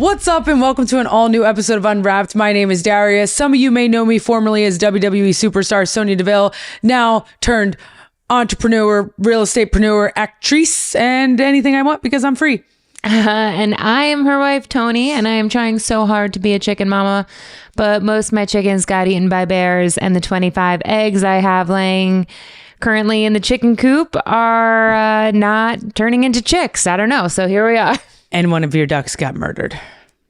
What's up and welcome to an all new episode of Unwrapped. My name is Daria. Some of you may know me formerly as WWE superstar Sonya Deville, now turned entrepreneur, real estate-preneur, actress, and anything I want because I'm free. And I am her wife, Toni, and I am trying so hard to be a chicken mama, but most of my chickens got eaten by bears, and the 25 eggs I have laying currently in the chicken coop are not turning into chicks. I don't know. So here we are. And one of your ducks got murdered.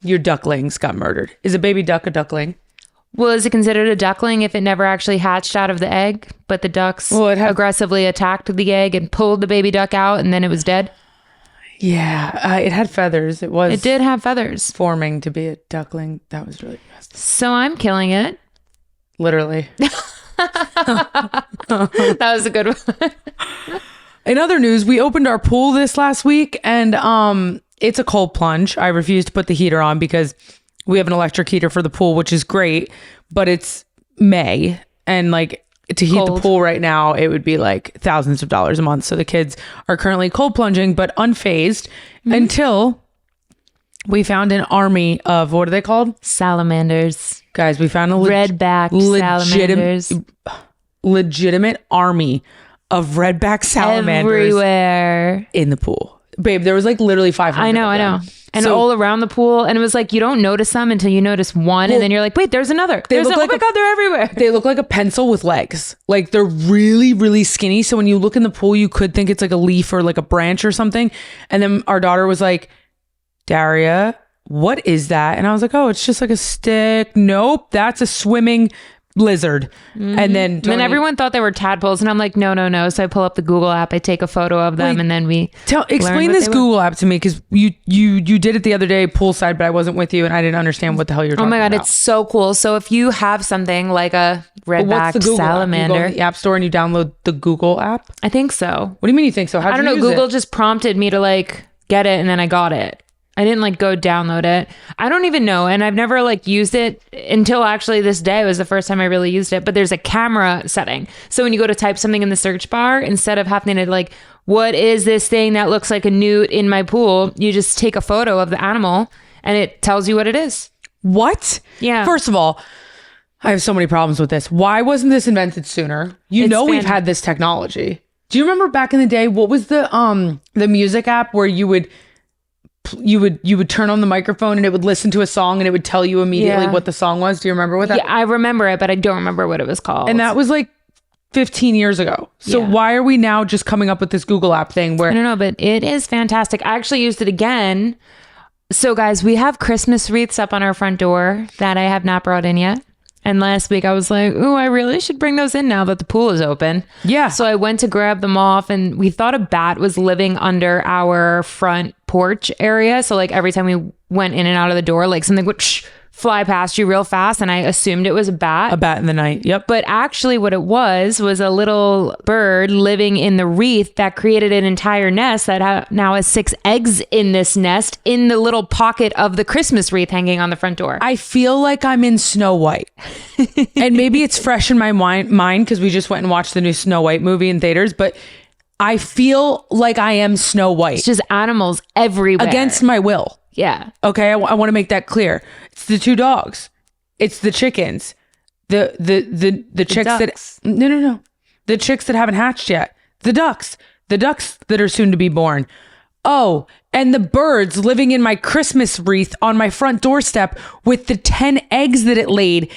Your ducklings got murdered. Is a baby duck a duckling? Well, is it considered a duckling if it never actually hatched out of the egg, but the ducks aggressively attacked the egg and pulled the baby duck out and then it was dead? Yeah, it had feathers. It did have feathers. Forming to be a duckling. That was really messed up. So I'm killing it. Literally. That was a good one. In other news, we opened our pool this last week and it's a cold plunge. I refuse to put the heater on because we have an electric heater for the pool, which is great, but it's May and like to heat the pool right now, it would be like thousands of dollars a month. So the kids are currently cold plunging, but unfazed until we found an army of, what are they called? Salamanders. Guys, we found a redback salamanders. Legitimate army of redback salamanders everywhere in the pool. Babe, there was like literally 500. I know. And so, all around the pool. And it was like, you don't notice them until you notice one. And then you're like, wait, there's another. Oh my God, they're everywhere. They look like a pencil with legs. Like they're really, really skinny. So when you look in the pool, you could think it's like a leaf or like a branch or something. And then our daughter was like, Daria, what is that? And I was like, oh, it's just like a stick. Nope, that's a swimming lizard. And then everyone thought they were tadpoles and I'm like, no. So I pull up the Google app, I take a photo of them, and then we explain this Google app to me, because you did it the other day poolside, but I wasn't with you and I didn't understand what the hell you're talking about. Oh my God, it's so cool. So if you have something like a redback salamander, you go to the app store and you download the Google app. I think so. What do you mean you think so? I don't know. Google just prompted me to like get it and then I got it. I didn't like go download it. I don't even know. And I've never like used it until actually this day was the first time I really used it. But there's a camera setting. So when you go to type something in the search bar, instead of having to like, what is this thing that looks like a newt in my pool? You just take a photo of the animal and it tells you what it is. What? Yeah. First of all, I have so many problems with this. Why wasn't this invented sooner? We've had this technology. Do you remember back in the day, what was the music app where you would turn on the microphone and it would listen to a song and it would tell you immediately what the song was? Do you remember what that? Yeah, I remember it, but I don't remember what it was called. And that was like 15 years ago. So why are we now just coming up with this Google app thing where... I don't know, but it is fantastic. I actually used it again. So guys, we have Christmas wreaths up on our front door that I have not brought in yet. And last week I was like, ooh, I really should bring those in now that the pool is open. Yeah. So I went to grab them off and we thought a bat was living under our front porch area. So like every time we went in and out of the door, like something would fly past you real fast. And I assumed it was a bat. A bat in the night. Yep. But actually what it was a little bird living in the wreath that created an entire nest that now has 6 eggs in this nest in the little pocket of the Christmas wreath hanging on the front door. I feel like I'm in Snow White. And maybe it's fresh in my mind because we just went and watched the new Snow White movie in theaters. But I feel like I am Snow White. It's just animals everywhere. Against my will. Yeah. Okay. I want to make that clear. It's the 2 dogs. It's the chickens. The chicks ducks. that no. The chicks that haven't hatched yet. The ducks that are soon to be born. Oh, and the birds living in my Christmas wreath on my front doorstep with the 10 eggs that it laid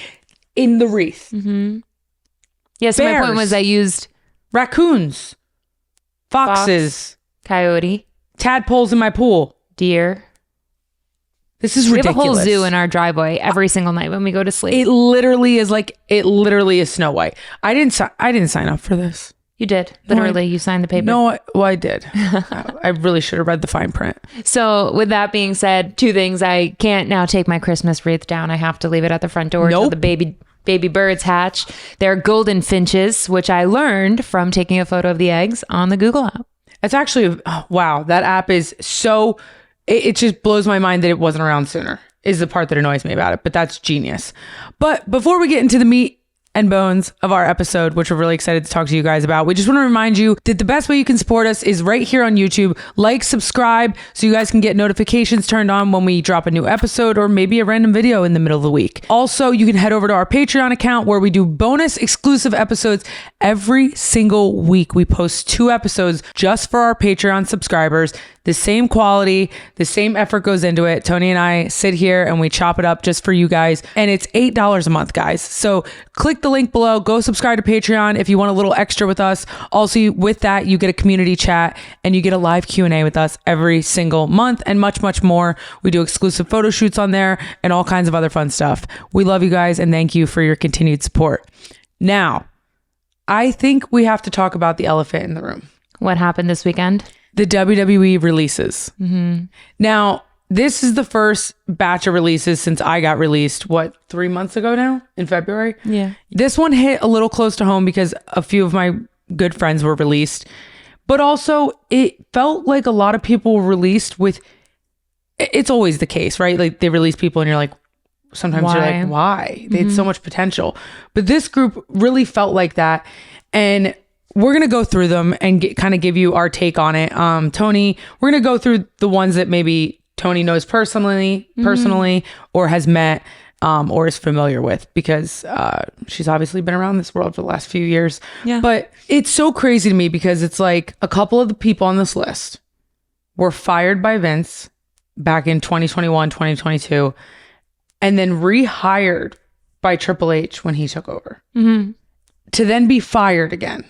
in the wreath. Mm-hmm. Yeah. So my point was I used raccoons, foxes, coyote, tadpoles in my pool, deer. This is ridiculous. We have a whole zoo in our driveway every single night when we go to sleep. It literally is Snow White. I didn't sign up for this. You did. Literally, you signed the paper. No, I did. I really should have read the fine print. So with that being said, 2 things. I can't now take my Christmas wreath down. I have to leave it at the front door until the baby birds hatch. They're golden finches, which I learned from taking a photo of the eggs on the Google app. It's actually, wow, that app is so... It just blows my mind that it wasn't around sooner, is the part that annoys me about it. But that's genius. But before we get into the meat and bones of our episode, which we're really excited to talk to you guys about. We just want to remind you that the best way you can support us is right here on YouTube. Like, subscribe, so you guys can get notifications turned on when we drop a new episode or maybe a random video in the middle of the week. Also, you can head over to our Patreon account where we do bonus exclusive episodes every single week. We post 2 episodes just for our Patreon subscribers. The same quality, the same effort goes into it. Toni and I sit here and we chop it up just for you guys. And it's $8 a month, guys. So click the link below, go subscribe to Patreon if you want a little extra with us. Also, with that, you get a community chat and you get a live Q&A with us every single month and much, much more. We do exclusive photo shoots on there and all kinds of other fun stuff. We love you guys and thank you for your continued support. Now, I think we have to talk about the elephant in the room. What happened this weekend? The WWE releases. Now, this is the first batch of releases since I got released, 3 months ago now in February? Yeah. This one hit a little close to home because a few of my good friends were released, but also it felt like a lot of people were released with, it's always the case, right? Like they release people and you're like, sometimes you're like, why? They had so much potential. But this group really felt like that. And we're going to go through them and kind of give you our take on it. Toni, we're going to go through the ones that maybe Toni knows personally, or has met, or is familiar with, because she's obviously been around this world for the last few years. Yeah. But it's so crazy to me because it's like a couple of the people on this list were fired by Vince back in 2021, 2022, and then rehired by Triple H when he took over, to then be fired again.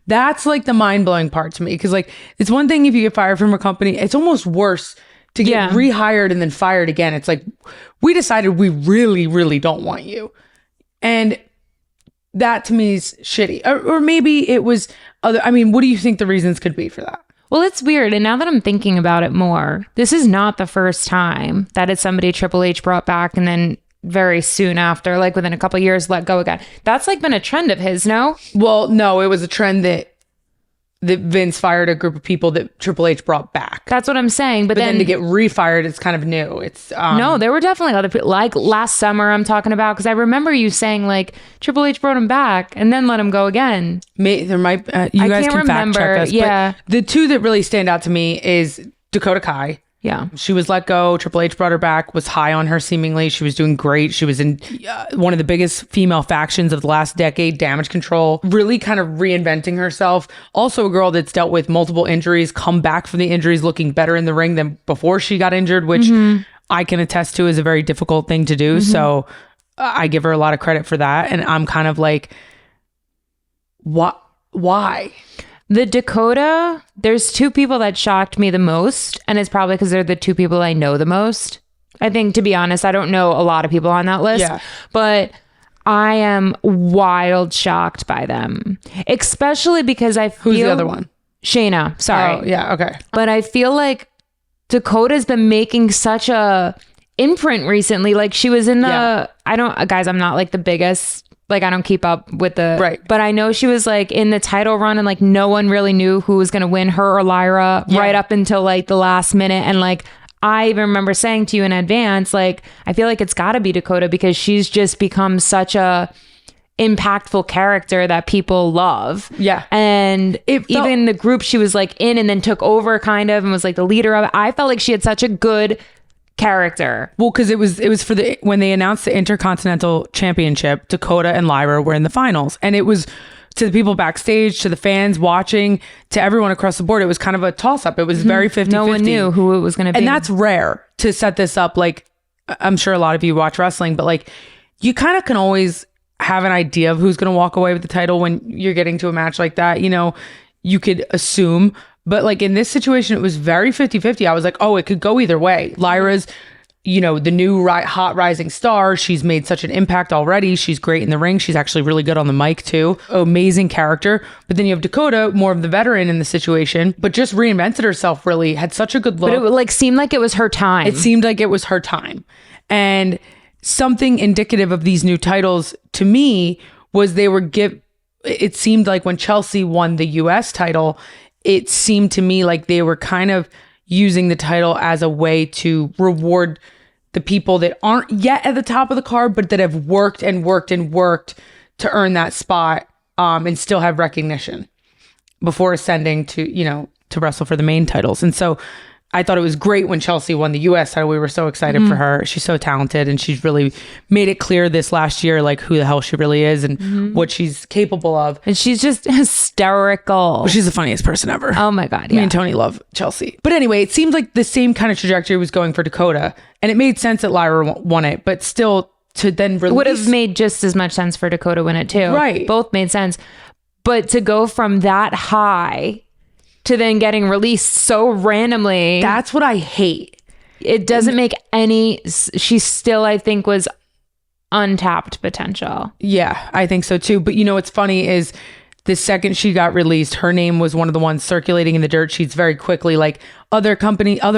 That's like the mind-blowing part to me, because like it's one thing if you get fired from a company, it's almost worse to get rehired and then fired again. It's like, we decided we really, really don't want you. And that to me is shitty. Or maybe it was other, I mean, what do you think the reasons could be for that? Well, it's weird. And now that I'm thinking about it more, this is not the first time that it's somebody Triple H brought back and then very soon after, like within a couple of years, let go again. That's like been a trend of his, no? Well, no, it was a trend that Vince fired a group of people that Triple H brought back. That's what I'm saying. But then to get refired, it's kind of new. It's no, there were definitely other people, like last summer I'm talking about, because I remember you saying like Triple H brought him back and then let him go again. There might you guys can fact check us. Yeah, but the two that really stand out to me is Dakota Kai. Yeah. She was let go. Triple H brought her back, was high on her seemingly. She was doing great. She was in one of the biggest female factions of the last decade, Damage Control, really kind of reinventing herself. Also a girl that's dealt with multiple injuries, come back from the injuries looking better in the ring than before she got injured, which I can attest to is a very difficult thing to do. So I give her a lot of credit for that. And I'm kind of like, why? The Dakota, there's 2 people that shocked me the most, and it's probably because they're the 2 people I know the most. I think, to be honest, I don't know a lot of people on that list, but I am wild shocked by them, especially because I feel... Who's the other one? Shayna, sorry. Oh, yeah, okay. But I feel like Dakota's been making such a imprint recently. Like she was in the... Guys, I'm not like the biggest... Like, I don't keep up with the... Right. But I know she was, like, in the title run and, like, no one really knew who was going to win, her or Lyra, right up until, like, the last minute. And, like, I even remember saying to you in advance, like, I feel like it's got to be Dakota because she's just become such a impactful character that people love. Yeah. And even the group she was, like, in and then took over, kind of, and was, like, the leader of it. I felt like she had such a good... character. Well, because it was for when they announced the Intercontinental Championship, Dakota and Lyra were in the finals, and it was to the people backstage, to the fans watching, to everyone across the board. It was kind of a toss up. It was very 50-50. No one knew who it was going to be, and that's rare to set this up. Like, I'm sure a lot of you watch wrestling, but like, you kind of can always have an idea of who's going to walk away with the title when you're getting to a match like that. You know, you could assume. But like in this situation, it was very 50-50. I was like, oh, it could go either way. Lyra's, you know, the new hot rising star. She's made such an impact already. She's great in the ring. She's actually really good on the mic too. Amazing character. But then you have Dakota, more of the veteran in the situation, but just reinvented herself really, had such a good look. But it like seemed like it was her time. It seemed like it was her time. And something indicative of these new titles to me was it seemed like when Chelsea won the US title, it seemed to me like they were kind of using the title as a way to reward the people that aren't yet at the top of the card, but that have worked and worked and worked to earn that spot and still have recognition before ascending to, you know, to wrestle for the main titles. And so I thought it was great when Chelsea won the US title. We were so excited for her. She's so talented, and she's really made it clear this last year, like, who the hell she really is and what she's capable of. And she's just hysterical. Well, she's the funniest person ever. Oh my God. Me and Tony love Chelsea. But anyway, it seemed like the same kind of trajectory was going for Dakota, and it made sense that Lyra won it, but still to then release. Would have made just as much sense for Dakota win it too. Right. Both made sense. But to go from that high to then getting released so randomly. That's what I hate. It doesn't make any, she still, I think, was untapped potential. Yeah, I think so too. But you know, what's funny is the second she got released, her name was one of the ones circulating in the dirt sheets very quickly. Like, other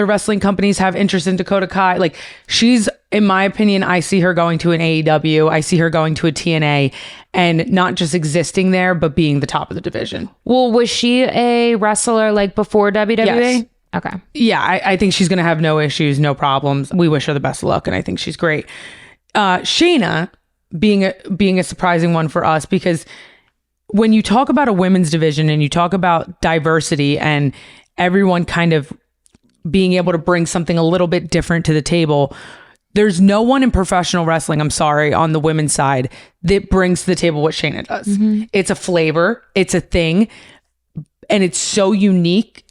wrestling companies have interest in Dakota Kai. Like, she's, in my opinion, I see her going to an AEW. I see her going to a TNA, and not just existing there, but being the top of the division. Well, was she a wrestler like before WWE? Yes. Okay. Yeah, I think she's going to have no issues, no problems. We wish her the best of luck, and I think she's great. Shayna being a surprising one for us, because when you talk about a women's division and you talk about diversity and everyone kind of being able to bring something a little bit different to the table, there's no one in professional wrestling, I'm sorry, on the women's side that brings to the table what Shayna does. It's a flavor, it's a thing, and it's so unique.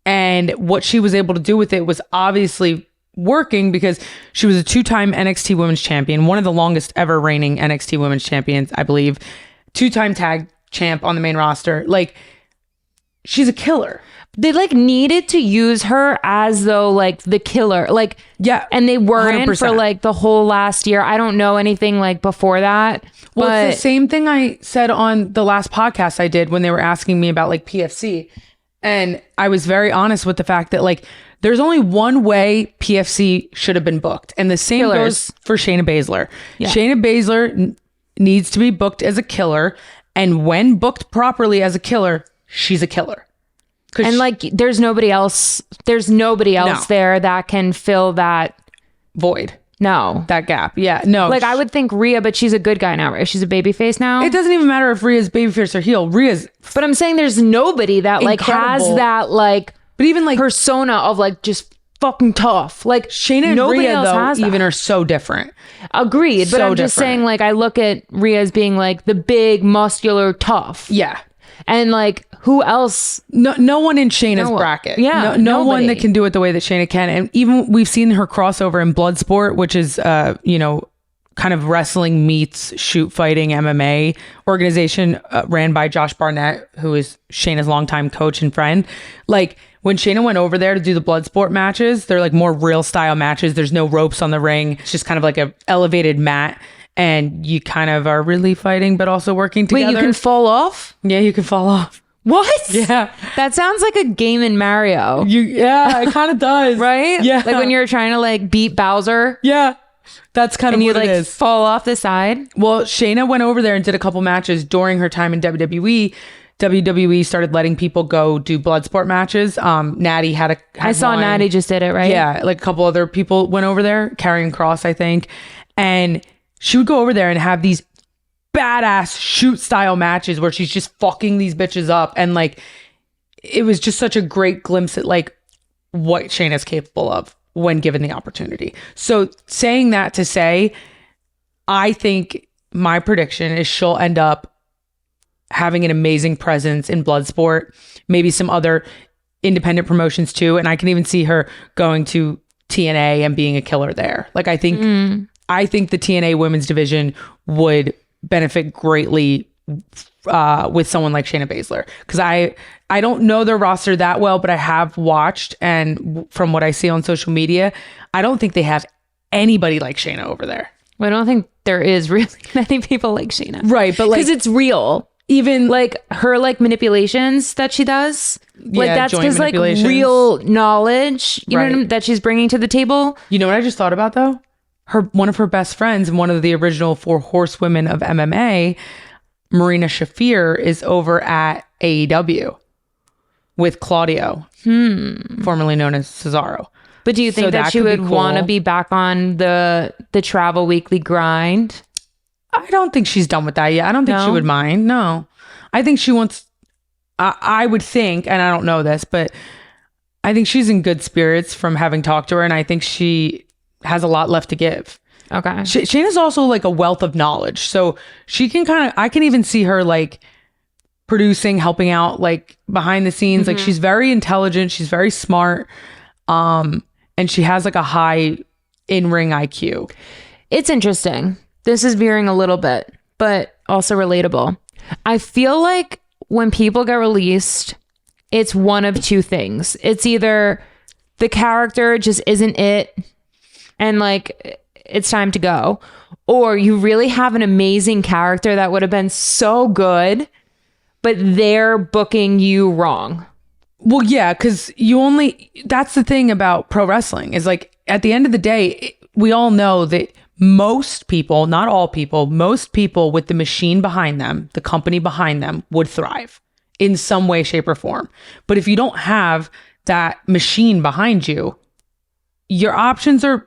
And what she was able to do with it was obviously working, because she was a 2-time NXT Women's Champion, one of the longest ever reigning NXT Women's Champions, I believe, 2-time tag champ on the main roster. Like, she's a killer. They like needed to use her as though like the killer, like, yeah, and they weren't 100%. For like the whole last year. I don't know anything like before that. Well, but it's the same thing I said on the last podcast I did when they were asking me about like PFC, and I was very honest with the fact that like there's only one way PFC should have been booked, and the same goes for Shayna Baszler. Yeah. Shayna Baszler needs to be booked as a killer, and when booked properly as a killer, she's a killer. And like, there's nobody else there that can fill that void. No. That gap. Yeah. No. Like, I would think Rhea, but she's a good guy now, right? She's a babyface now. It doesn't even matter if Rhea's babyface or heel. But I'm saying there's nobody that like has that like, but even like persona of like just fucking tough. Like, Shayna and Rhea though even are so different. Agreed. But I'm just saying, like, I look at Rhea as being like the big muscular tough. Yeah. And like, who else? No one in Shayna's bracket. Yeah. No one that can do it the way that Shayna can. And even we've seen her crossover in Bloodsport, which is, kind of wrestling meets shoot fighting MMA organization ran by Josh Barnett, who is Shayna's longtime coach and friend. Like, when Shayna went over there to do the Bloodsport matches, they're like more real style matches. There's no ropes on the ring. It's just kind of like a elevated mat. And you kind of are really fighting, but also working together. Wait, you can fall off? Yeah, you can fall off. What? Yeah. That sounds like a game in Mario. Yeah, it kind of does. Right? Yeah. Like when you're trying to like beat Bowser. Yeah. That's kind of what it is. Fall off the side. Well, Shayna went over there and did a couple matches during her time in WWE. WWE started letting people go do Bloodsport matches. Natty had I saw one. Natty just did it, right? Yeah. Like a couple other people went over there, Karrion Kross, I think. And she would go over there and have these badass shoot style matches where she's just fucking these bitches up. And like, it was just such a great glimpse at like what Shayna's capable of when given the opportunity. So saying that to say, I think my prediction is she'll end up having an amazing presence in Bloodsport, maybe some other independent promotions too. And I can even see her going to TNA and being a killer there. Like, I think the TNA women's division would benefit greatly with someone like Shayna Baszler, because I don't know their roster that well, but I have watched, and from what I see on social media, I don't think they have anybody like Shayna over there. Well, I don't think there is really many people like Shayna. Right, but like, because it's real. Even like her like manipulations that she does, like that's because like real knowledge, you know what I mean, that she's bringing to the table. You know what I just thought about though? One of her best friends and one of the original 4 horsewomen of MMA, Marina Shafir, is over at AEW with Claudio, formerly known as Cesaro. But do you think that she would want to be back on the Travel Weekly grind? I don't think she's done with that yet. I don't think she would mind. No. I think she wants, I would think, and I don't know this, but I think she's in good spirits from having talked to her, and I think she has a lot left to give. Okay. Shayna's also like a wealth of knowledge. So she can I can even see her like producing, helping out like behind the scenes. Like she's very intelligent. She's very smart. And she has like a high in-ring IQ. It's interesting. This is veering a little bit, but also relatable. I feel like when people get released, it's one of two things. It's either the character just isn't it and like it's time to go, or you really have an amazing character that would have been so good, but they're booking you wrong. Well, yeah, because that's the thing about pro wrestling is like at the end of the day, we all know that most people, not all people, most people with the machine behind them, the company behind them would thrive in some way, shape, or form. But if you don't have that machine behind you, your options are,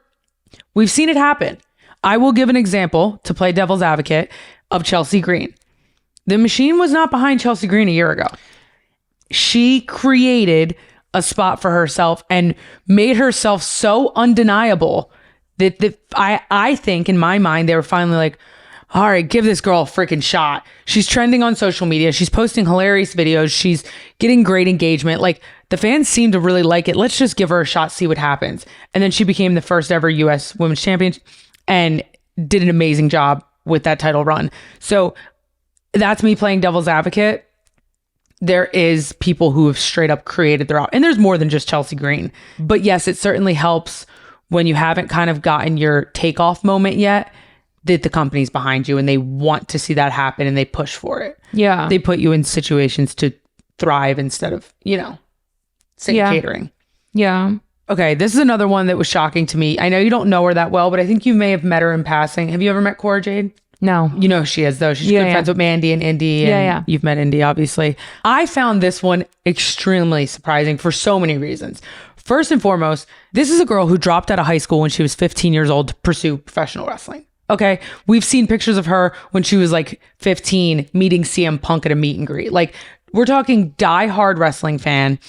we've seen it happen. I will give an example to play devil's advocate of Chelsea Green. The machine was not behind Chelsea Green a year ago. She created a spot for herself and made herself so undeniable that I think in my mind, they were finally like, all right, give this girl a freaking shot. She's trending on social media. She's posting hilarious videos. She's getting great engagement. Like the fans seem to really like it. Let's just give her a shot, see what happens. And then she became the first ever US Women's Champion and did an amazing job with that title run. So that's me playing devil's advocate. There is people who have straight up created their own, and there's more than just Chelsea Green. But yes, it certainly helps when you haven't kind of gotten your takeoff moment yet, that the company's behind you and they want to see that happen and they push for it. Yeah. They put you in situations to thrive instead of, catering. Yeah. Okay, this is another one that was shocking to me. I know you don't know her that well, but I think you may have met her in passing. Have you ever met Cora Jade? No. You know who she is, though. She's good friends with Mandy and Indy. And you've met Indy, obviously. I found this one extremely surprising for so many reasons. First and foremost, this is a girl who dropped out of high school when she was 15 years old to pursue professional wrestling. Okay. We've seen pictures of her when she was like 15 meeting CM Punk at a meet and greet. Like we're talking die-hard wrestling fan,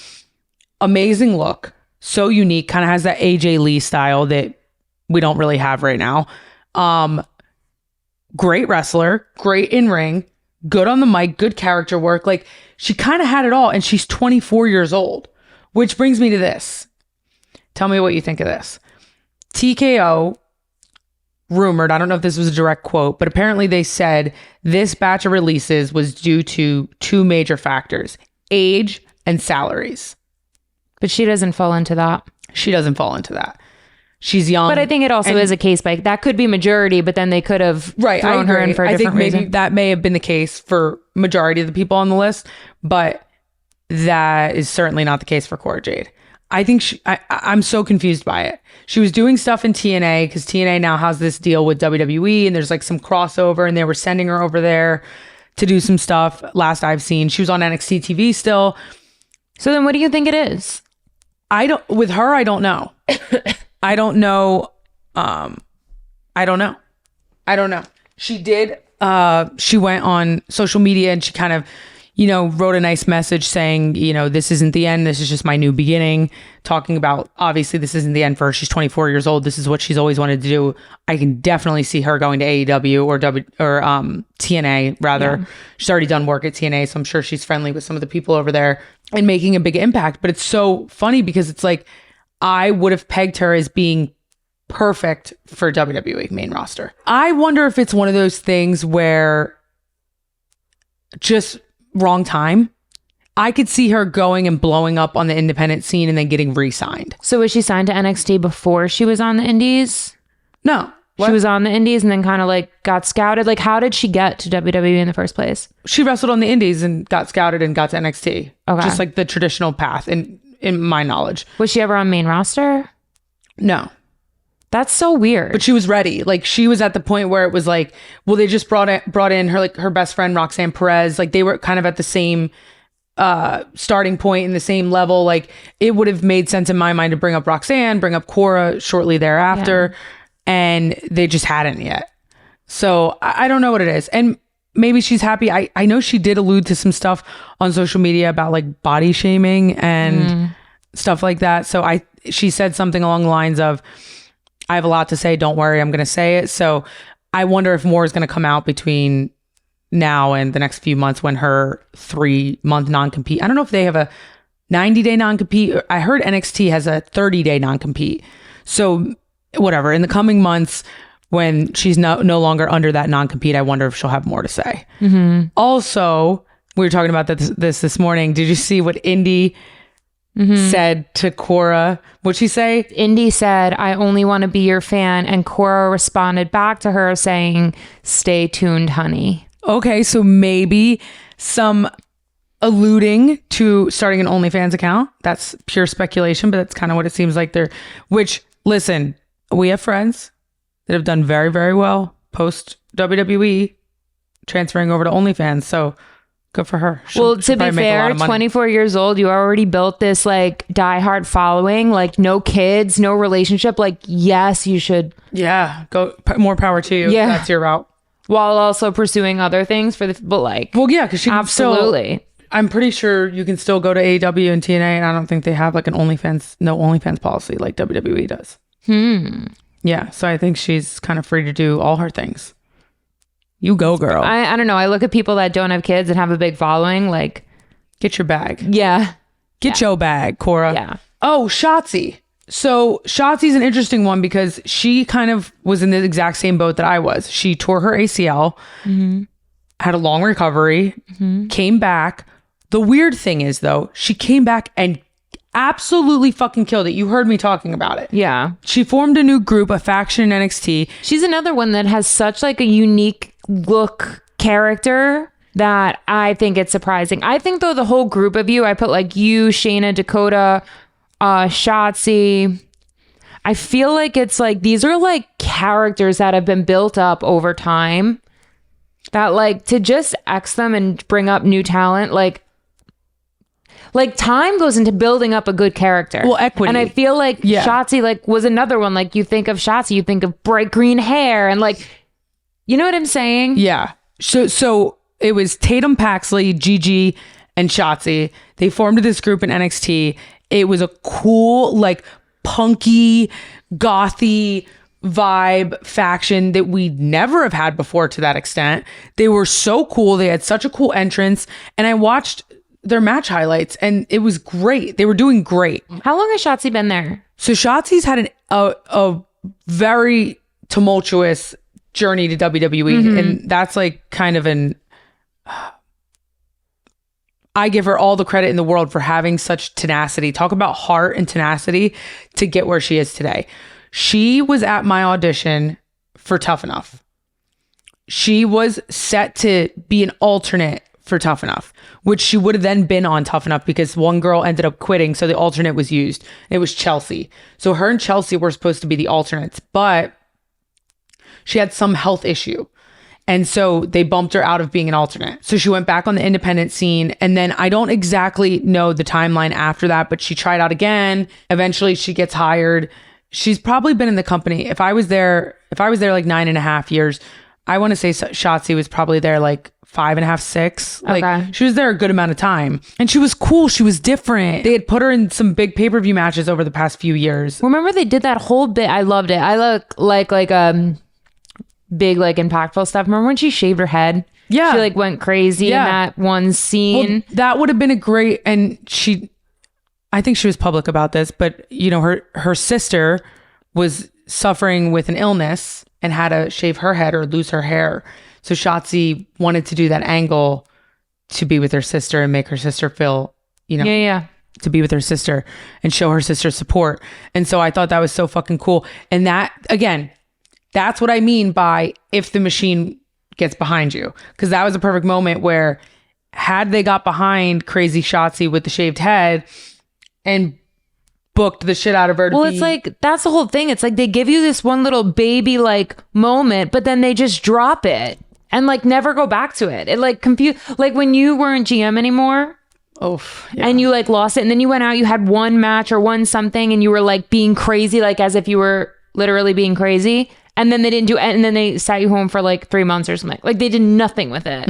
amazing look, so unique, kind of has that AJ Lee style that we don't really have right now. Great wrestler, great in ring, good on the mic, good character work. Like she kind of had it all and she's 24 years old, which brings me to this. Tell me what you think of this. TKO rumored, I don't know if this was a direct quote, but apparently they said this batch of releases was due to two major factors, age and salaries. But she doesn't fall into that. She doesn't fall into that. She's young. But I think it also is a case by that could be majority, but then they could have thrown her in for a different reason. Maybe that may have been the case for majority of the people on the list, but that is certainly not the case for Cora Jade. I think I'm so confused by it. She was doing stuff in TNA because TNA now has this deal with WWE and there's like some crossover and they were sending her over there to do some stuff. Last I've seen, she was on NXT TV still. So then what do you think it is? With her, I don't know. I don't know. I don't know. She did. She went on social media and she kind of, wrote a nice message saying, this isn't the end. This is just my new beginning. Talking about, obviously, this isn't the end for her. She's 24 years old. This is what she's always wanted to do. I can definitely see her going to AEW or TNA, rather. Yeah. She's already done work at TNA, so I'm sure she's friendly with some of the people over there and making a big impact. But it's so funny because it's like, I would have pegged her as being perfect for WWE main roster. I wonder if it's one of those things where just wrong time. I could see her going and blowing up on the independent scene and then getting re-signed. So was she signed to NXT before she was on the indies? No. What? She was on the indies and then kind of like got scouted. Like how did she get to WWE in the first place? She wrestled on the indies and got scouted and got to NXT. Okay. Just like the traditional path in my knowledge. Was she ever on main roster? No. That's so weird. But she was ready. Like she was at the point where it was like, well, they just brought in her, like her best friend, Roxanne Perez. Like they were kind of at the same starting point in the same level. Like it would have made sense in my mind to bring up Roxanne, bring up Cora shortly thereafter. Yeah. And they just hadn't yet. So I don't know what it is. And maybe she's happy. I know she did allude to some stuff on social media about like body shaming and stuff like that. So she said something along the lines of, I have a lot to say. Don't worry, I'm going to say it. So I wonder if more is going to come out between now and the next few months when her 3-month non-compete. I don't know if they have a 90-day non-compete. I heard NXT has a 30-day non-compete. So whatever, in the coming months, when she's no longer under that non-compete, I wonder if she'll have more to say. Also, we were talking about this morning. Did you see what Indy said to Cora? What'd she say? Indy said, I only want to be your fan. And Cora responded back to her saying, stay tuned, honey. Okay, so maybe some alluding to starting an OnlyFans account. That's pure speculation, but that's kind of what it seems like they're... Which, listen, we have friends that have done very, very well post WWE transferring over to OnlyFans. So good for her. Well, to be fair, 24 years old, you already built this like diehard following, like no kids, no relationship. Like, yes, you should. Yeah, go more power to you. Yeah, that's your route. While also pursuing other things but like, well, yeah, because she absolutely. Still, I'm pretty sure you can still go to AEW and TNA, and I don't think they have like an no OnlyFans policy like WWE does. Yeah, so I think she's kind of free to do all her things. You go, girl. I don't know. I look at people that don't have kids and have a big following, like... Get your bag. Yeah. Get your bag, Cora. Yeah. Oh, Shotzi. So Shotzi's an interesting one because she kind of was in the exact same boat that I was. She tore her ACL, had a long recovery, came back. The weird thing is, though, she came back and absolutely fucking killed it. You heard me talking about it. Yeah. She formed a new group, a faction in NXT. She's another one that has such like a unique look character that I think it's surprising. I think though the whole group of you, I put like you, Shayna, Dakota, Shotzi. I feel like it's like these are like characters that have been built up over time that like to just X them and bring up new talent, like time goes into building up a good character. Well, equity. And I feel like Shotzi like was another one. Like you think of Shotzi, you think of bright green hair and like, you know what I'm saying? Yeah. So it was Tatum Paxley, Gigi, and Shotzi. They formed this group in NXT. It was a cool, like punky, gothy vibe faction that we'd never have had before to that extent. They were so cool. They had such a cool entrance. And I watched their match highlights and it was great. They were doing great. How long has Shotzi been there? So Shotzi's had a very tumultuous journey to WWE, and that's like kind of I give her all the credit in the world for having such tenacity. Talk about heart and tenacity to get where she is today. She was at my audition for Tough Enough. She was set to be an alternate for Tough Enough, which she would have then been on Tough Enough because one girl ended up quitting, so the alternate was used. It was Chelsea. So her and Chelsea were supposed to be the alternates, but she had some health issue. And so they bumped her out of being an alternate. So she went back on the independent scene. And then I don't exactly know the timeline after that, but she tried out again. Eventually she gets hired. She's probably been in the company. If I was there like 9.5 years, I want to say Shotzi was probably there like 5.5, 6. Like she was there a good amount of time. And she was cool. She was different. They had put her in some big pay-per-view matches over the past few years. Remember they did that whole bit. I loved it. I look like big, like impactful stuff. Remember when she shaved her head? Yeah. She like went crazy in that one scene. Well, that would have been a great, and I think she was public about this, but you know, her sister was suffering with an illness and had to shave her head or lose her hair. So Shotzi wanted to do that angle to be with her sister and make her sister feel, you know, to be with her sister and show her sister support. And so I thought that was so fucking cool. And that, again, that's what I mean by if the machine gets behind you. Because that was a perfect moment where had they got behind crazy Shotzi with the shaved head and booked the shit out of her to it's like, that's the whole thing. It's like they give you this one little baby like moment, but then they just drop it and like never go back to it. It like like when you weren't GM anymore. And you like lost it. And then you went out, you had one match or one something and you were like being crazy, like as if you were literally being crazy. And then they didn't do it. And then they sat you home for like 3 months or something. Like they did nothing with it.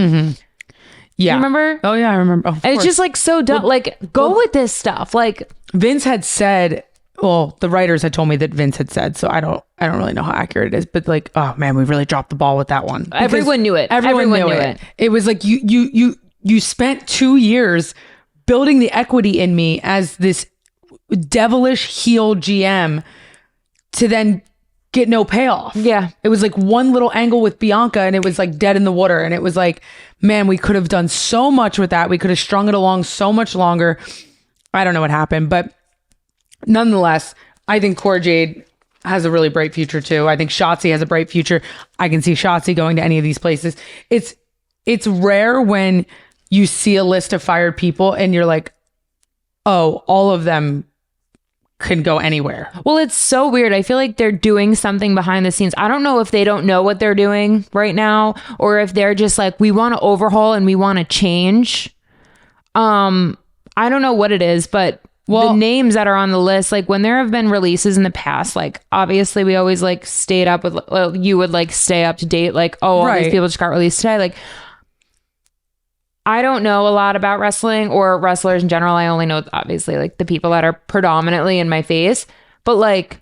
Yeah. You remember? Oh yeah, I remember. And it's just like so dumb. Like go with this stuff. Like Vince had said, well, the writers had told me that Vince had said, so I don't really know how accurate it is, but like, oh man, we really dropped the ball with that one. everyone knew it. Everyone knew it. It was like you spent 2 years building the equity in me as this devilish heel GM to then get no payoff. Yeah. It was like one little angle with Bianca and it was like dead in the water. And it was like, man, we could have done so much with that. We could have strung it along so much longer. I don't know what happened, but nonetheless, I think Cora Jade has a really bright future too. I think Shotzi has a bright future. I can see Shotzi going to any of these places. It's rare when you see a list of fired people and you're like, oh, all of them can go anywhere. Well, it's so weird. I feel like they're doing something behind the scenes. I don't know if they don't know what they're doing right now or if they're just like, we want to overhaul and we want to change. I don't know what it is, but the names that are on the list, like when there have been releases in the past, like obviously we always like stayed up with, you would like stay up to date, like, oh, all these people just got released today. Like, I don't know a lot about wrestling or wrestlers in general. I only know obviously like the people that are predominantly in my face, but like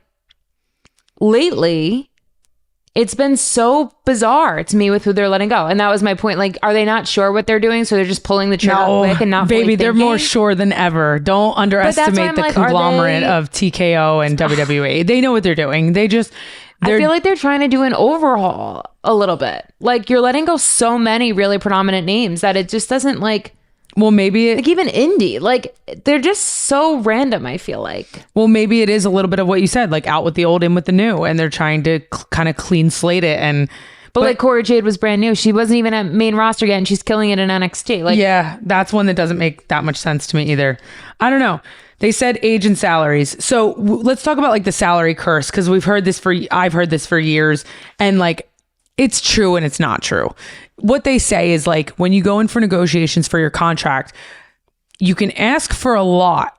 lately it's been so bizarre to me with who they're letting go. And that was my point. Like, are they not sure what they're doing? So they're just pulling the trigger quick and not baby, fully they're thinking? More sure than ever. Don't underestimate the conglomerate of TKO and WWE. They know what they're doing. I feel like they're trying to do an overhaul a little bit. Like you're letting go so many really predominant names that it just doesn't like... Well, maybe like even indie, like they're just so random. I feel like. Well, maybe it is a little bit of what you said, like out with the old, in with the new, and they're trying to kind of clean slate it. But like Cora Jade was brand new; she wasn't even at main roster yet, and she's killing it in NXT. Like, yeah, that's one that doesn't make that much sense to me either. I don't know. They said age and salaries, so let's talk about like the salary curse because I've heard this for years, and like it's true and it's not true. What they say is like when you go in for negotiations for your contract, you can ask for a lot,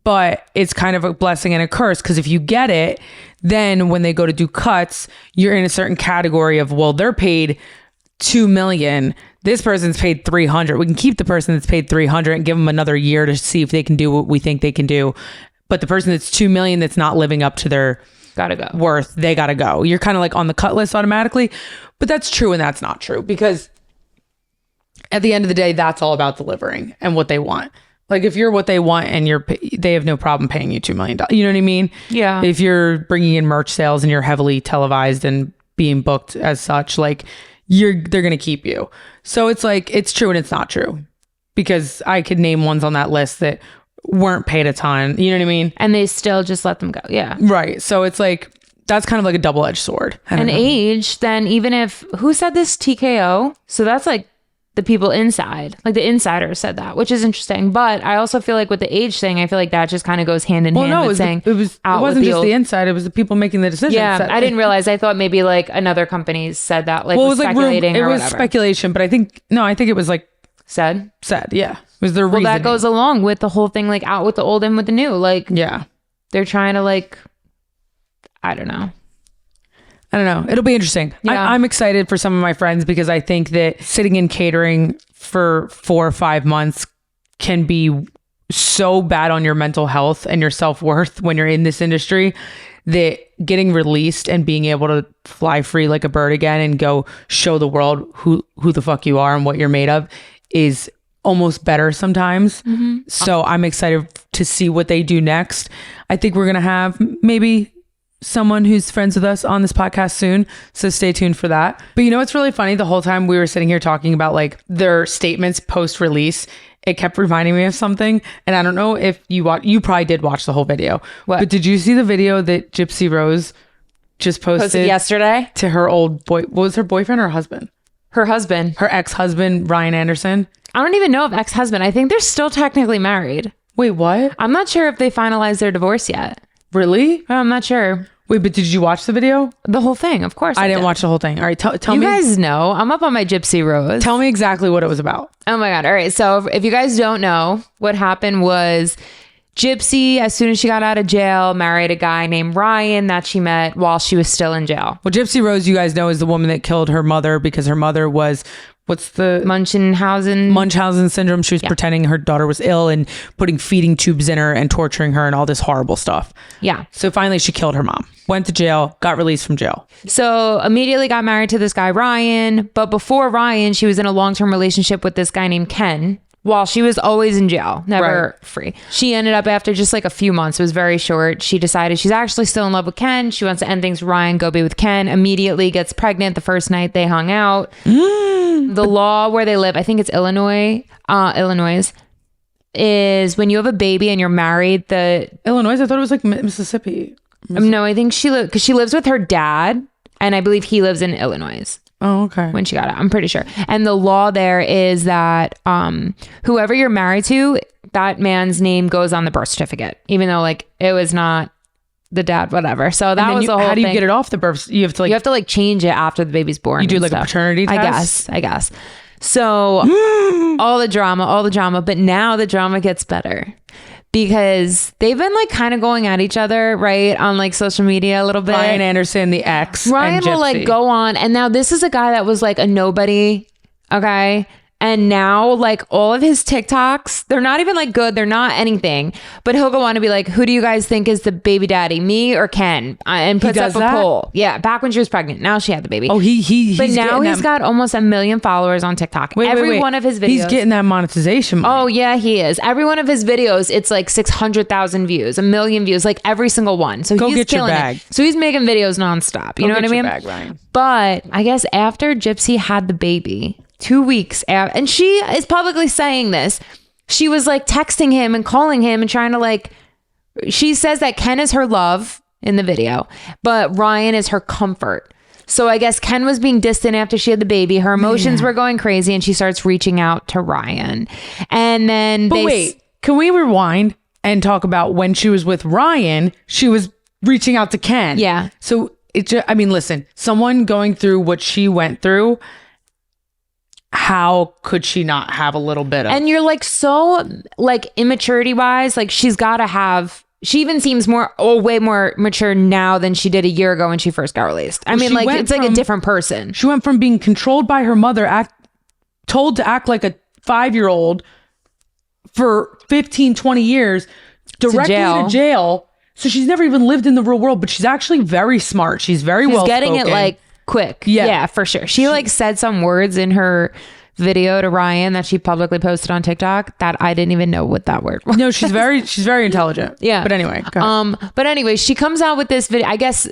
but it's kind of a blessing and a curse because if you get it, then when they go to do cuts, you're in a certain category of, well, they're paid $2 million. This person's paid $300. We can keep the person that's paid $300 and give them another year to see if they can do what we think they can do. But the person that's $2 million that's not living up to their worth, they gotta go. You're kind of like on the cut list automatically. But that's true and that's not true because at the end of the day, that's all about delivering and what they want. Like if you're what they want and they have no problem paying you $2 million. You know what I mean? Yeah. If you're bringing in merch sales and you're heavily televised and being booked as such, like they're going to keep you. So it's like, it's true and it's not true because I could name ones on that list that weren't paid a ton. You know what I mean? And they still just let them go. Yeah. Right. So it's like, that's kind of like a double-edged sword. And age, then even if, who said this? TKO? So that's like the people inside, like the insiders said that, which is interesting. But I also feel like with the age thing, I feel like that just kind of goes hand in hand with saying it wasn't just the inside, it was the people making the decisions. Yeah, I didn't realize. I thought maybe like another company said that, like, well, it was speculating like it was whatever. Speculation, but I think it was like said, yeah. It was their reasoning. Well, that goes along with the whole thing, like out with the old, in with the new. Like, yeah, they're trying to like, I don't know. It'll be interesting. Yeah. I'm excited for some of my friends because I think that sitting in catering for 4 or 5 months can be so bad on your mental health and your self-worth when you're in this industry that getting released and being able to fly free like a bird again and go show the world who the fuck you are and what you're made of is almost better sometimes. Mm-hmm. So I'm excited to see what they do next. I think we're going to have maybe someone who's friends with us on this podcast soon, so stay tuned for that. But you know what's really funny? The whole time we were sitting here talking about like their statements post-release, it kept reminding me of something. And I don't know if you probably did watch the whole video. What? But did you see the video that Gypsy Rose just posted yesterday to her old boy? What was her boyfriend or husband? Her husband. Her ex-husband, Ryan Anderson. I don't even know if ex-husband. I think they're still technically married. Wait, what? I'm not sure if they finalized their divorce yet. Really? I'm not sure. Wait, but did you watch the video? The whole thing, of course. I didn't watch the whole thing. All right, tell me. You guys know. I'm up on my Gypsy Rose. Tell me exactly what it was about. Oh my God. All right. So if you guys don't know, what happened was Gypsy, as soon as she got out of jail, married a guy named Ryan that she met while she was still in jail. Well, Gypsy Rose, you guys know, is the woman that killed her mother because her mother was, what's the... Munchausen syndrome. She was pretending her daughter was ill and putting feeding tubes in her and torturing her and all this horrible stuff. Yeah. So finally she killed her mom, went to jail, got released from jail. So immediately got married to this guy, Ryan. But before Ryan, she was in a long-term relationship with this guy named Ken. While she was always in jail, never free. She ended up, after just like a few months, it was very short, she decided she's actually still in love with Ken. She wants to end things with Ryan, go be with Ken. Immediately gets pregnant the first night they hung out. The law where they live, I think it's Illinois, is when you have a baby and you're married, Illinois? I thought it was like Mississippi. No, I think because she lives with her dad, and I believe he lives in Illinois. Oh, okay. When she got out, I'm pretty sure. And the law there is that whoever you're married to, that man's name goes on the birth certificate, even though like it was not the dad, whatever. So that was the whole thing. How do you get it off the birth? You have to like change it after the baby's born. You do like a paternity test? I guess. So all the drama, but now the drama gets better. Because they've been like kind of going at each other, right? On like social media a little bit. Ryan Anderson, the ex. Ryan will like go on. And now this is a guy that was like a nobody. Okay. And now like all of his TikToks, they're not even like good. They're not anything. But he'll go on to be like, who do you guys think is the baby daddy? Me or Ken? And puts up a poll. Yeah. Back when she was pregnant. Now she had the baby. Oh, But now he's got almost 1 million followers on TikTok. Every one of his videos. He's getting that monetization money. Oh yeah, he is. Every one of his videos, it's like 600,000 views, 1 million views, like every single one. So go he's get killing your bag. it. So he's making videos nonstop. You know what I mean? Bag, Ryan. But I guess after Gypsy had the baby, 2 weeks after, and she is publicly saying this, she was like texting him and calling him and trying to like, she says that Ken is her love in the video, but Ryan is her comfort. So I guess Ken was being distant after she had the baby. Her emotions were going crazy and she starts reaching out to Ryan. And then wait, can we rewind and talk about when she was with Ryan, she was reaching out to Ken. Yeah. So it just, I mean, listen, someone going through what she went through, how could she not have a little bit of... And you're like, so like immaturity wise, like she's got to have... She even seems way more mature now than she did a year ago when she first got released. I mean, like it's like a different person. She went from being controlled by her mother, told to act like a 5-year-old for 15, 20 years, directly to jail. So she's never even lived in the real world, but she's actually very smart. She's very well spoken. She's getting it like quick. Yeah, for sure. She like said some words in her video to Ryan that she publicly posted on TikTok that I didn't even know what that word was. No, she's very intelligent. Yeah. But anyway, go ahead. But anyway, she comes out with this video. I guess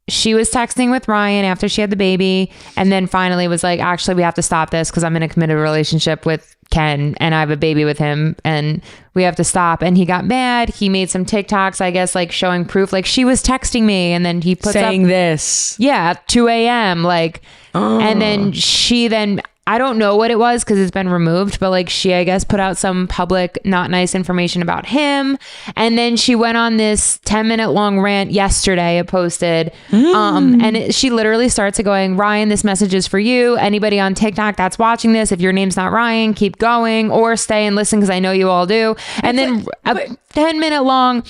she was texting with Ryan after she had the baby, and then finally was like, actually, we have to stop this because I'm in a committed relationship with Ken and I have a baby with him and we have to stop. And he got mad. He made some TikToks, I guess, like showing proof, like she was texting me, and then he puts saying this. Yeah, at 2 a.m. like, and then I don't know what it was because it's been removed, but like she, I guess, put out some public not nice information about him. And then she went on this 10-minute long rant yesterday, it posted. She literally starts going, Ryan, this message is for you. Anybody on TikTok that's watching this, if your name's not Ryan, keep going or stay and listen because I know you all do. And then a 10-minute long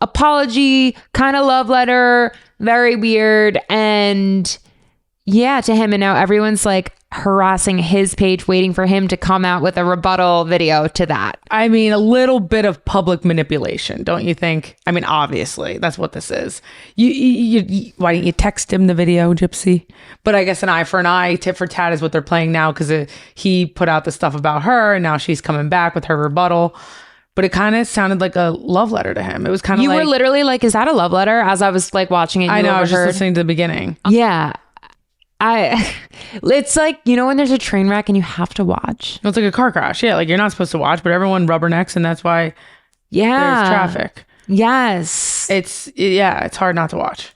apology, kind of love letter, very weird. And yeah, to him. And now everyone's like harassing his page, waiting for him to come out with a rebuttal video to that. I mean, a little bit of public manipulation, don't you think? I mean, obviously, that's what this is. You why didn't you text him the video, Gypsy? But I guess an eye for an eye, tit for tat is what they're playing now because he put out the stuff about her and now she's coming back with her rebuttal. But it kind of sounded like a love letter to him. It was kind of like... You were literally like, is that a love letter? As I was like watching it. I know, I was just listening to the beginning. Yeah. It's like, you know, when there's a train wreck and you have to watch. It's like a car crash. Yeah, like you're not supposed to watch, but everyone rubbernecks, and that's why there's traffic. Yes. It's hard not to watch.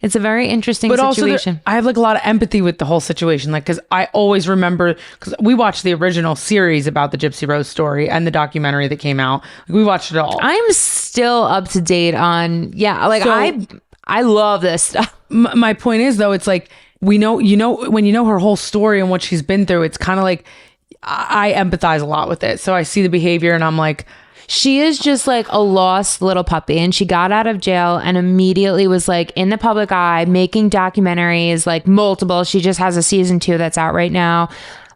It's a very interesting situation. Also I have like a lot of empathy with the whole situation, like because I always remember, because we watched the original series about the Gypsy Rose story and the documentary that came out. Like, we watched it all. I'm still up to date on I love this stuff. My point is, though, it's like, when you know her whole story and what she's been through, it's kind of like I empathize a lot with it. So I see the behavior and I'm like, She is just like a lost little puppy, and she got out of jail and immediately was like in the public eye, making documentaries, like multiple. She just has a season 2 that's out right now.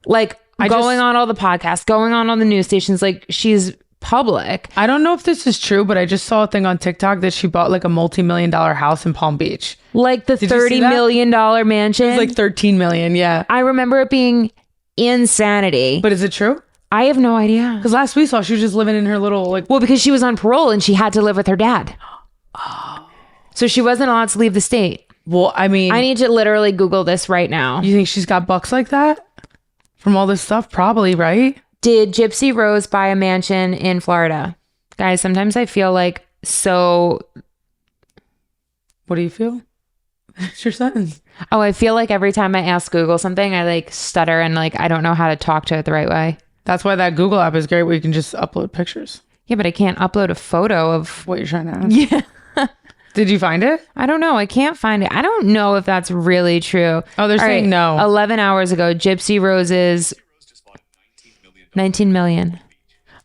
Like going on all the podcasts, going on all the news stations. Like she's public. I don't know if this is true, but I just saw a thing on TikTok that she bought like a multi-million-dollar house in Palm Beach. Like the $30 million mansion. It was like 13 million. Yeah. I remember it being insanity. But is it true? I have no idea. Because last we saw, she was just living in her little like. Well, because she was on parole and she had to live with her dad. So she wasn't allowed to leave the state. Well, I mean, I need to literally Google this right now. You think she's got bucks like that from all this stuff? Probably, right? Did Gypsy Rose buy a mansion in Florida? Guys, sometimes I feel like so. What do you feel? It's your sentence. Oh, I feel like every time I ask Google something, I like stutter and like I don't know how to talk to it the right way. That's why that Google app is great where you can just upload pictures. Yeah, but I can't upload a photo of what you're trying to ask. Yeah. Did you find it? I don't know. I can't find it. I don't know if that's really true. Oh, they're saying no. 11 hours ago, Gypsy Rose's 19 million.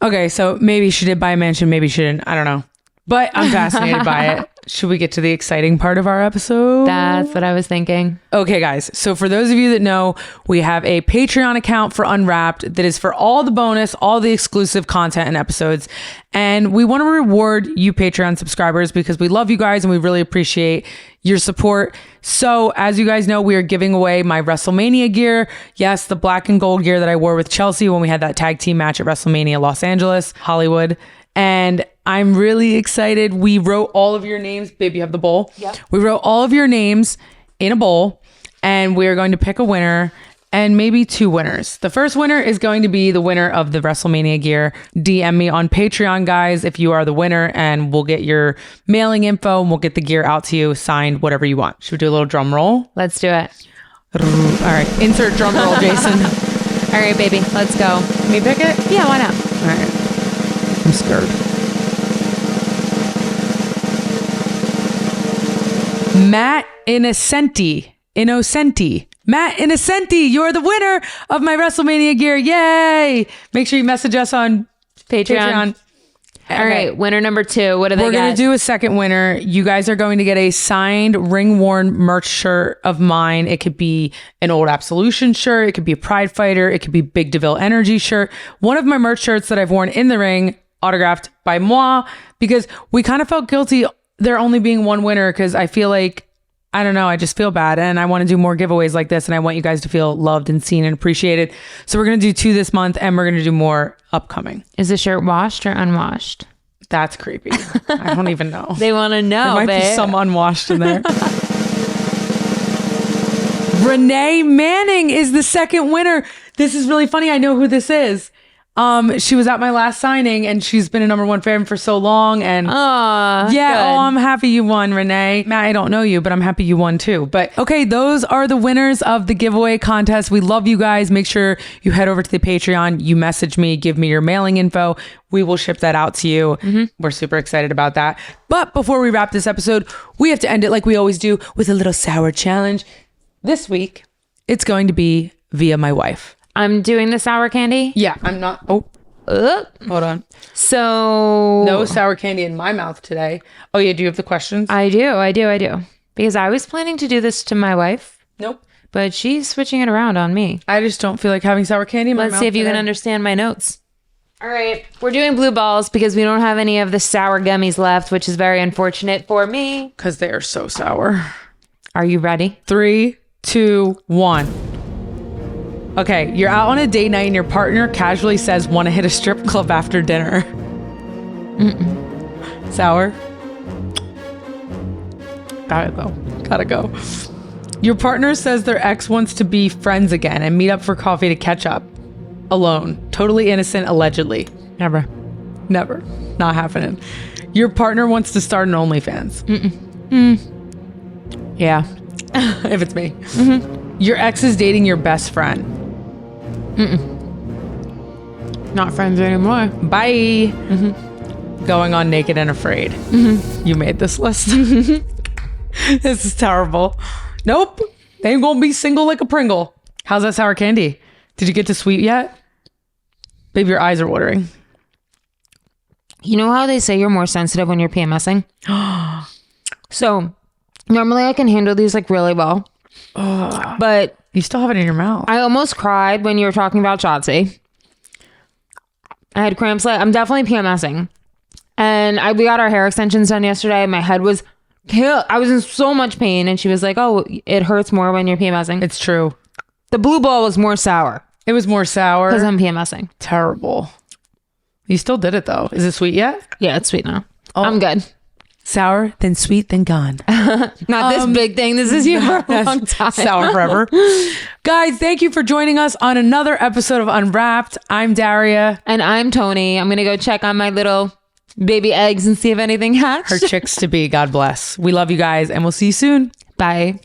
Okay, so maybe she did buy a mansion, maybe she didn't. I don't know. But I'm fascinated by it. Should we get to the exciting part of our episode? That's what I was thinking. Okay, guys. So for those of you that know, we have a Patreon account for Unwrapped that is for all the bonus, all the exclusive content and episodes. And we want to reward you Patreon subscribers because we love you guys and we really appreciate your support. So as you guys know, we are giving away my WrestleMania gear. Yes, the black and gold gear that I wore with Chelsea when we had that tag team match at WrestleMania Los Angeles, Hollywood. And I'm really excited. We wrote all of your names. Babe, you have the bowl? Yep. We wrote all of your names in a bowl and we're going to pick a winner and maybe 2 winners. The first winner is going to be the winner of the WrestleMania gear. DM me on Patreon, guys, if you are the winner, and we'll get your mailing info and we'll get the gear out to you, signed, whatever you want. Should we do a little drum roll? Let's do it. All right. Insert drum roll, Jason. All right, baby. Let's go. Can we pick it? Yeah, why not? All right. I'm scared. Matt Innocenti. Matt Innocenti, you're the winner of my WrestleMania gear. Yay! Make sure you message us on Patreon. All right, winner number 2. What do they get? We're going to do a second winner. You guys are going to get a signed ring-worn merch shirt of mine. It could be an old Absolution shirt. It could be a Pride Fighter. It could be Big Deville Energy shirt. One of my merch shirts that I've worn in the ring, autographed by moi, because we kind of felt guilty there only being one winner because I feel like, I don't know, I just feel bad and I want to do more giveaways like this and I want you guys to feel loved and seen and appreciated. So we're going to do 2 this month and we're going to do more upcoming. Is the shirt washed or unwashed? That's creepy. I don't even know. They want to know. There might be some unwashed in there. Renee Manning is the second winner. This is really funny. I know who this is. She was at my last signing and she's been a #1 fan for so long. And yeah, good. I'm happy you won, Renee. Matt, I don't know you, but I'm happy you won too. But okay, those are the winners of the giveaway contest. We love you guys. Make sure you head over to the Patreon. You message me, give me your mailing info. We will ship that out to you. Mm-hmm. We're super excited about that. But before we wrap this episode, we have to end it like we always do with a little sour challenge. This week, it's going to be via my wife. I'm doing the sour candy? Yeah, I'm not. Oh, hold on. So. No sour candy in my mouth today. Oh, yeah. Do you have the questions? I do. Because I was planning to do this to my wife. Nope. But she's switching it around on me. I just don't feel like having sour candy in my mouth. Let's see if you can understand my notes. All right. We're doing blue balls because we don't have any of the sour gummies left, which is very unfortunate for me. Because they are so sour. Are you ready? 3, 2, 1. Okay, you're out on a date night and your partner casually says, want to hit a strip club after dinner. Mm-mm. Sour? Gotta go. Your partner says their ex wants to be friends again and meet up for coffee to catch up. Alone. Totally innocent, allegedly. Never. Not happening. Your partner wants to start an OnlyFans. Yeah. If it's me. Mm-hmm. Your ex is dating your best friend. Not friends anymore. Bye. Mm-hmm. Going on naked and afraid. Mm-hmm. You made this list. This is terrible. Nope. They ain't gonna be single like a Pringle. How's that sour candy? Did you get to sweet yet? Babe, your eyes are watering. You know how they say you're more sensitive when you're PMSing? So normally I can handle these like really well. But you still have it in your mouth. I almost cried when you were talking about Shotzi. I had cramps. I'm definitely PMSing. And we got our hair extensions done yesterday. My head was killed. I was in so much pain. And she was like, oh, it hurts more when you're PMSing. It's true. The blue ball was more sour. It was more sour. Because I'm PMSing. Terrible. You still did it though. Is it sweet yet? Yeah, it's sweet now. Oh. I'm good. Sour, then sweet, then gone. Not this big thing. This is here for a long time. Sour forever. Guys, thank you for joining us on another episode of Unwrapped. I'm Daria. And I'm Toni. I'm going to go check on my little baby eggs and see if anything hatched. Her chicks to be. God bless. We love you guys and we'll see you soon. Bye.